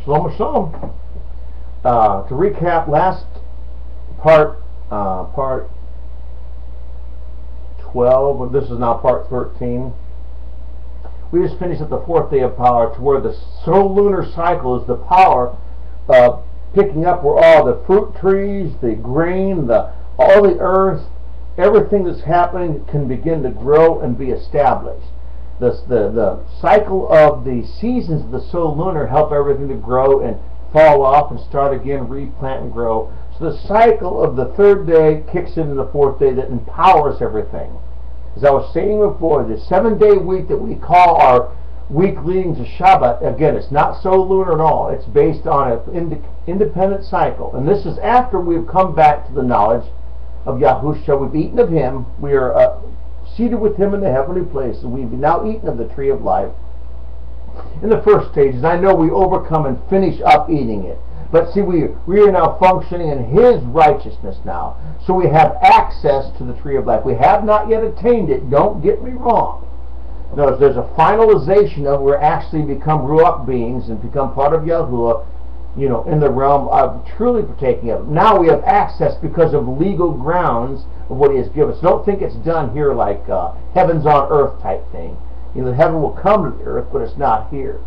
Shalom, shalom. To recap, last part 12, and this is now part 13. We just finished at the fourth day of power, to where the solar cycle is the power picking up where all the fruit trees, the grain, all the earth, everything that's happening can begin to grow and be established. The cycle of the seasons of the solar lunar help everything to grow and fall off and start again, replant and grow. So the cycle of the third day kicks into the fourth day that empowers everything. As I was saying before, the 7-day week that we call our week leading to Shabbat, again, it's not solar lunar at all. It's based on an independent cycle. And this is after we've come back to the knowledge of Yahusha. We've eaten of Him. We are seated with Him in the heavenly places. We've now eaten of the tree of life. In the first stages, I know we overcome and finish up eating it. But see, we are now functioning in His righteousness now. So we have access to the tree of life. We have not yet attained it. Don't get me wrong. No, there's a finalization of where we actually become Ruach beings and become part of Yahuwah, in the realm of truly partaking of it. Now we have access because of legal grounds of what He has given us. Don't think it's done here like heavens on earth type thing. Heaven will come to the earth, but it's not here.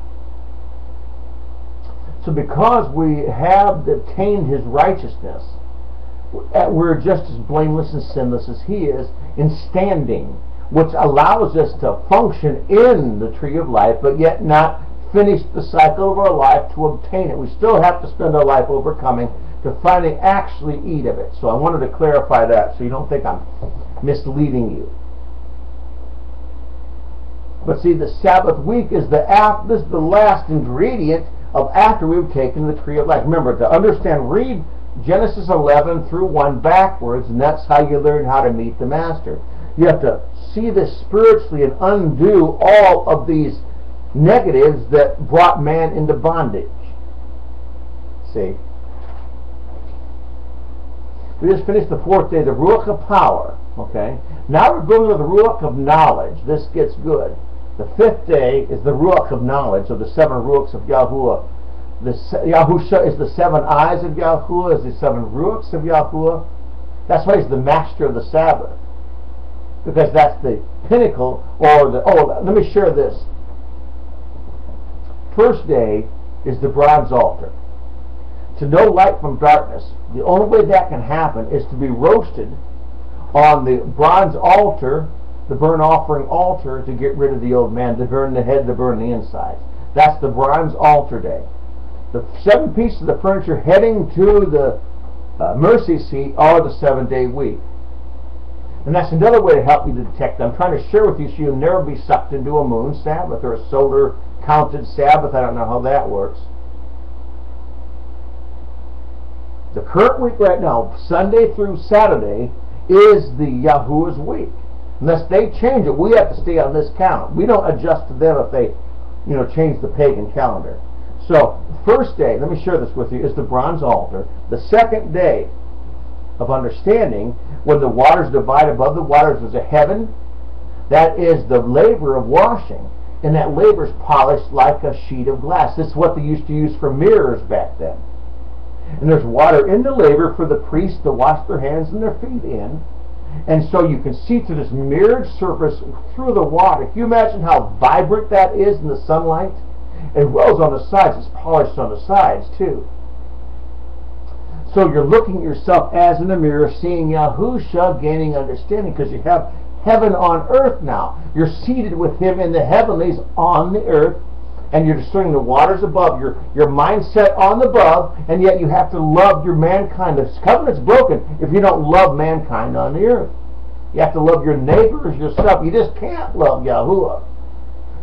So because we have obtained His righteousness, we're just as blameless and sinless as He is in standing, which allows us to function in the tree of life, but yet not finish the cycle of our life to obtain it. We still have to spend our life overcoming to finally actually eat of it. So I wanted to clarify that so you don't think I'm misleading you. But see, the Sabbath week is the last ingredient of after we've taken the tree of life. Remember, to understand, read Genesis 11 through 1 backwards, and that's how you learn how to meet the Master. You have to see this spiritually and undo all of these negatives that brought man into bondage. See? We just finished the fourth day, the Ruach of power. Okay? Now we're going to the Ruach of knowledge. This gets good. The fifth day is the Ruach of knowledge, of the 7 Ruachs of Yahuwah. Yahusha is the 7 eyes of Yahuwah, is the 7 Ruachs of Yahuwah. That's why He's the master of the Sabbath. Because that's the pinnacle, let me share this. First day is the bronze altar. To know light from darkness, the only way that can happen is to be roasted on the bronze altar, the burnt offering altar, to get rid of the old man, to burn the head, to burn the inside. That's the bronze altar day. The 7 pieces of the furniture heading to the mercy seat are the 7-day week. And that's another way to help you to detect. I'm trying to share with you so you'll never be sucked into a moon Sabbath or a solar counted Sabbath. I don't know how that works. The current week right now, Sunday through Saturday, is the Yahuwah's week. Unless they change it, we have to stay on this count. We don't adjust to them if they, change the pagan calendar. So, first day, let me share this with you, is the bronze altar. The second day of understanding, when the waters divide above the waters, is a heaven. That is the laver of washing. And that laver is polished like a sheet of glass. This is what they used to use for mirrors back then. And there's water in the laver for the priests to wash their hands and their feet in. And so you can see through this mirrored surface through the water. Can you imagine how vibrant that is in the sunlight? As well as on the sides. It's polished on the sides too. So you're looking at yourself as in a mirror, seeing Yahusha, gaining understanding, because you have heaven on earth now. You're seated with Him in the heavenlies on the earth, and you're discerning the waters above, your mindset on the above, and yet you have to love your mankind. The covenant's broken if you don't love mankind on the earth. You have to love your neighbors, yourself. You just can't love Yahuwah.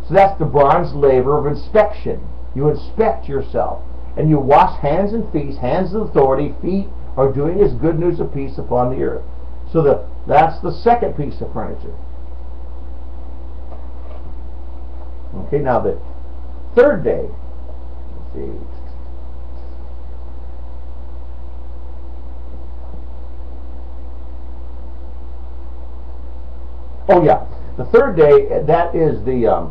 So that's the bronze laver of inspection. You inspect yourself, and you wash hands and feet, hands of authority, feet are doing His good news of peace upon the earth. So that's the second piece of furniture. Okay, now the third day, let's see. Oh yeah, the third day, that is the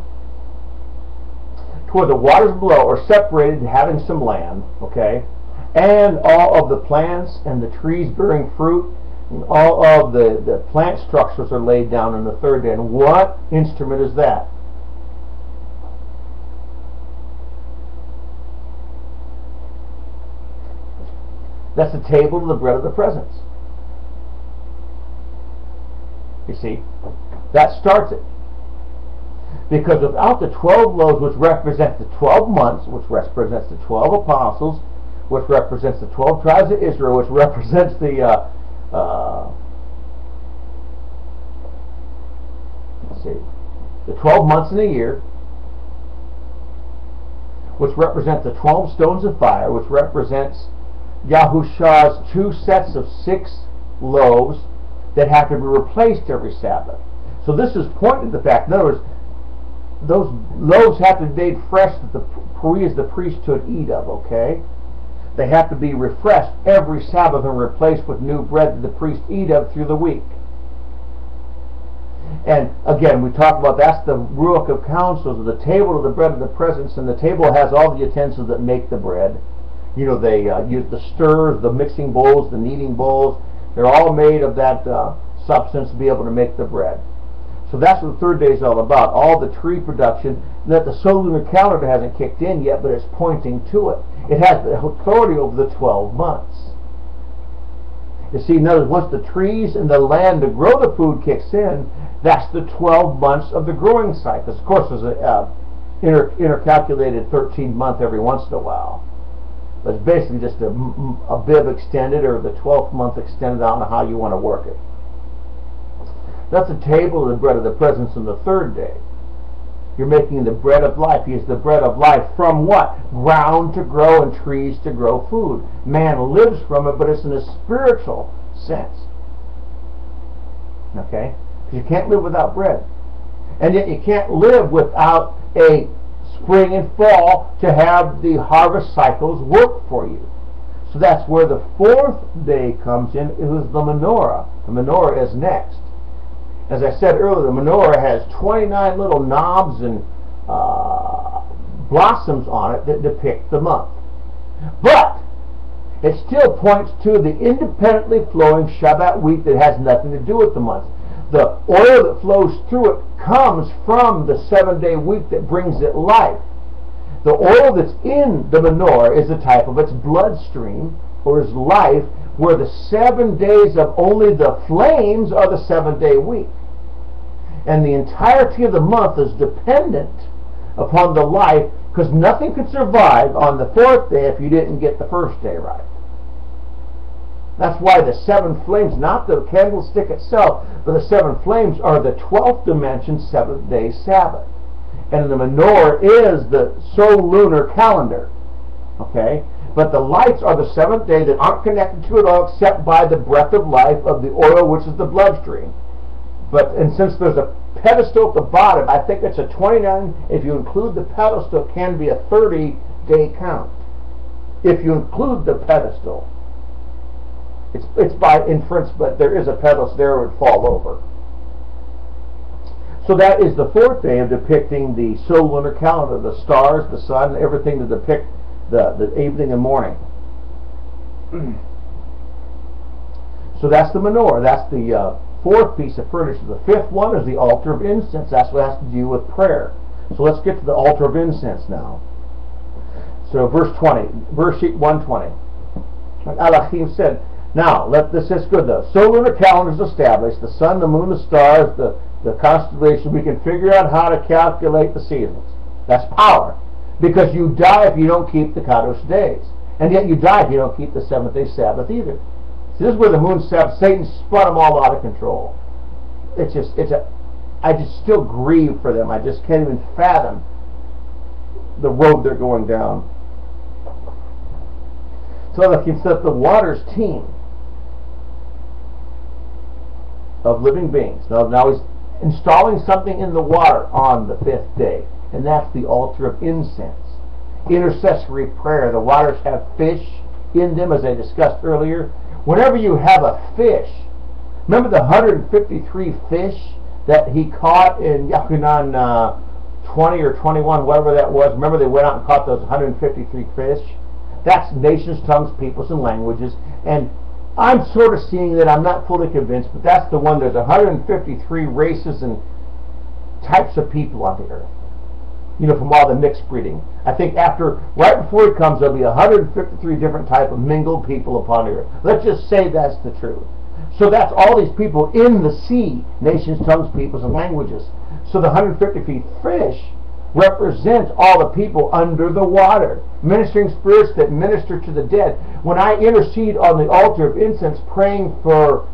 to where the waters below are separated, having some land, okay, and all of the plants and the trees bearing fruit, and all of the plant structures are laid down on the third day. And what instrument is that? That's the table of the bread of the presence. You see, that starts it. Because without the 12 loaves, which represents the 12 months, which represents the 12 apostles, which represents the 12 tribes of Israel, which represents the let's see, the 12 months in a year, which represents the 12 stones of fire, which represents Yahushua's 2 sets of 6 loaves that have to be replaced every Sabbath. So this is pointing to the fact, in other words, those loaves have to be made fresh that the priesthood eat of, okay? They have to be refreshed every Sabbath and replaced with new bread that the priest eat of through the week. And again, we talked about that's the Ruach of counsels, the table of the bread of the presence, and the table has all the utensils that make the bread. You know, they use the stirrers, the mixing bowls, the kneading bowls. They're all made of that substance to be able to make the bread. So that's what the third day is all about, all the tree production. That the solar calendar hasn't kicked in yet, but it's pointing to it. It has the authority over the 12 months. You see, notice once the trees and the land to grow the food kicks in, that's the 12 months of the growing cycle. Of course, there's a intercalculated 13th month every once in a while. But it's basically just a bib extended, or the 12th month extended. I don't know how you want to work it. That's the table of the bread of the presence on the third day. You're making the bread of life. He is the bread of life from what? Ground to grow and trees to grow food. Man lives from it, but it's in a spiritual sense. Okay? Because you can't live without bread. And yet you can't live without a spring and fall to have the harvest cycles work for you. So that's where the 4th day comes in. It was the menorah. The menorah is next. As I said earlier, the menorah has 29 little knobs and blossoms on it that depict the month. But it still points to the independently flowing Shabbat wheat that has nothing to do with the month. The oil that flows through it comes from the 7-day wheat that brings it life. The oil that's in the menorah is a type of its bloodstream, or its life, where the 7 days of only the flames are the 7-day week. And the entirety of the month is dependent upon the life, because nothing could survive on the 4th day if you didn't get the 1st day right. That's why the 7 flames, not the candlestick itself, but the 7 flames are the 12th dimension 7th day Sabbath. And the menorah is the solar calendar. Okay? But the lights are the 7th day that aren't connected to it all except by the breath of life of the oil, which is the bloodstream. And since there's a pedestal at the bottom, I think it's a 29. If you include the pedestal, it can be a 30-day count. If you include the pedestal. It's by inference, but there is a pedestal there, it would fall over. So that is the 4th day of depicting the solar calendar, the stars, the sun, everything to depict the evening and morning. So that's the menorah. That's the 4th piece of furniture. The 5th one is the altar of incense. That's what has to do with prayer. So let's get to the altar of incense now. So verse 120. Elohim said, now, this is good though. Solar calendar is established. The sun, the moon, the stars, the constellation. We can figure out how to calculate the seasons. That's power. Because you die if you don't keep the Kadosh days. And yet you die if you don't keep the 7th day Sabbath either. See, this is where the moon Sabbath, Satan spun them all out of control. I just still grieve for them. I just can't even fathom the road they're going down. So like he said, the waters teem of living beings. Now he's installing something in the water on the 5th day. And that's the altar of incense. Intercessory prayer. The waters have fish in them, as I discussed earlier. Whenever you have a fish, remember the 153 fish that he caught in Yachanan 20 or 21, whatever that was. Remember they went out and caught those 153 fish? That's nations, tongues, peoples, and languages. And I'm sort of seeing that. I'm not fully convinced, but that's the one. There's 153 races and types of people on the earth. You know, from all the mixed breeding. I think right before he comes, there'll be 153 different type of mingled people upon the earth. Let's just say that's the truth. So that's all these people in the sea, nations, tongues, peoples, and languages. So the 153 fish represent all the people under the water, ministering spirits that minister to the dead. When I intercede on the altar of incense, praying for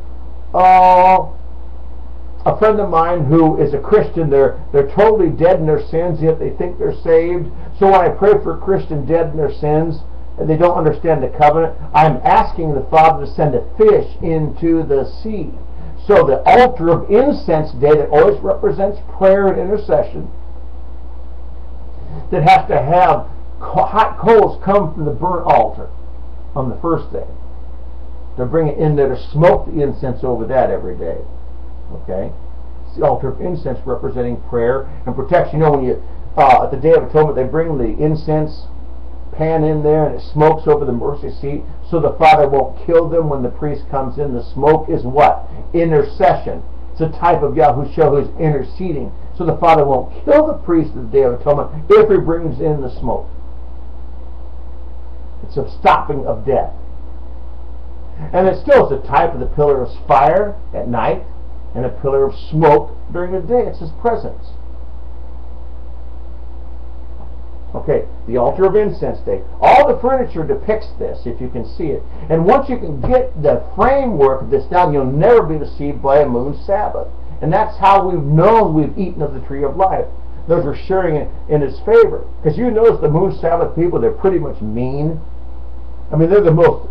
a friend of mine who is a Christian, they're totally dead in their sins, yet they think they're saved. So when I pray for a Christian dead in their sins, and they don't understand the covenant, I'm asking the Father to send a fish into the sea. So the altar of incense day that always represents prayer and intercession, that has to have hot coals come from the burnt altar on the first day. To bring it in there to smoke the incense over that every day. Okay? It's the altar of incense representing prayer and protection. You know, when you at the Day of Atonement, they bring the incense pan in there and it smokes over the mercy seat so the Father won't kill them when the priest comes in. The smoke is what? Intercession. It's a type of Yahushua who is interceding. So the Father won't kill the priest at the Day of Atonement if he brings in the smoke. It's a stopping of death. And it still is a type of the pillar of fire at night and a pillar of smoke during the day. It's His presence. Okay, the altar of incense day. All the furniture depicts this, if you can see it. And once you can get the framework of this down, you'll never be deceived by a moon Sabbath. And that's how we've known we've eaten of the tree of life. Those are sharing it in His favor. Because you notice the moon Sabbath people, they're pretty much mean. I mean, they're the most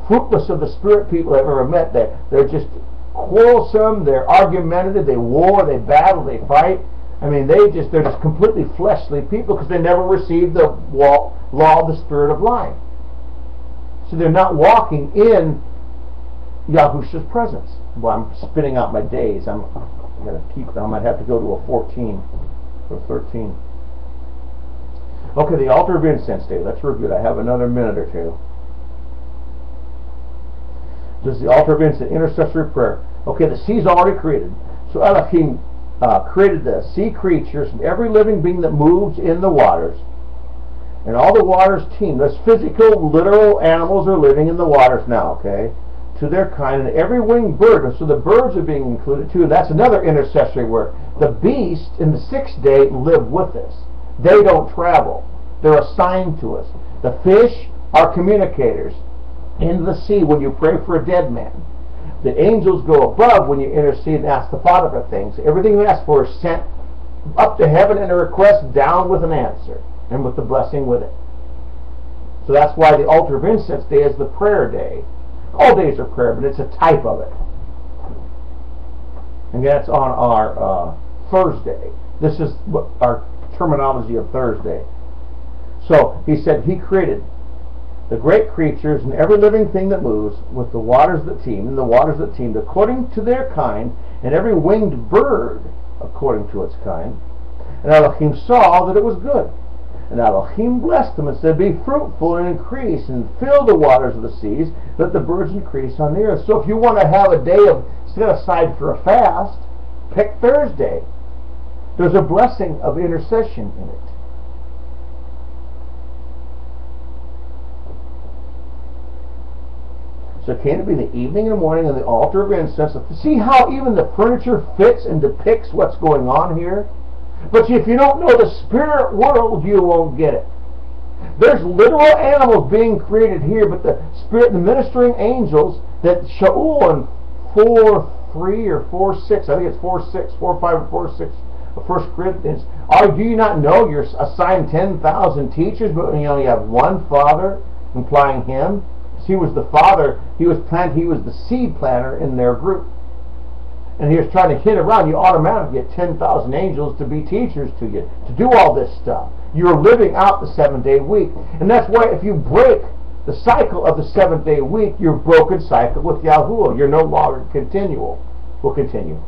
fruitless of the spirit people I've ever met. They're just quarrelsome, they're argumentative, they war, they battle, they fight. I mean, they're just completely fleshly people because they never received the law of the Spirit of life. So they're not walking in Yahushua's presence. Well, I'm spinning out my days. I'm going to keep them. I might have to go to a 14 or 13. Okay, the altar of incense day. Let's review it. I have another minute or two. This is the altar of incense, intercessory prayer. Okay, the sea's already created. So Elohim created the sea creatures and every living being that moves in the waters. And all the waters teem. Those physical, literal animals are living in the waters now, okay? To their kind. And every winged bird. And so the birds are being included too. And that's another intercessory work. The beast in the sixth day live with us. They don't travel. They're assigned to us. The fish are communicators. In the sea when you pray for a dead man. The angels go above when you intercede and ask the Father for things. Everything you ask for is sent up to heaven and a request down with an answer and with the blessing with it. So that's why the altar of incense day is the prayer day. All days are prayer, but it's a type of it. And that's on our Thursday. This is our terminology of Thursday. So he said He created the great creatures and every living thing that moves with the waters that teem, and the waters that teemed according to their kind, and every winged bird according to its kind. And Elohim saw that it was good. And Elohim blessed them and said, be fruitful and increase, and fill the waters of the seas, let the birds increase on the earth. So if you want to have a day of set aside for a fast, pick Thursday. There's a blessing of intercession in it. So it came to be the evening and the morning on the altar of incense. See how even the furniture fits and depicts what's going on here? But if you don't know the spirit world, you won't get it. There's literal animals being created here, but the spirit, the ministering angels that Shaul in 4:3 or 4:6, I think it's 4:6, 4:5 or 4:6 of 1 Corinthians. Do you not know you're assigned 10,000 teachers, but you only have one Father, implying Him? He was the father, he was the seed planter in their group. And he was trying to hit around, you automatically get 10,000 angels to be teachers to you, to do all this stuff. You're living out the 7-day week. And that's why if you break the cycle of the 7-day week, you're broken cycle with Yahuwah. You're no longer continual. Will continue.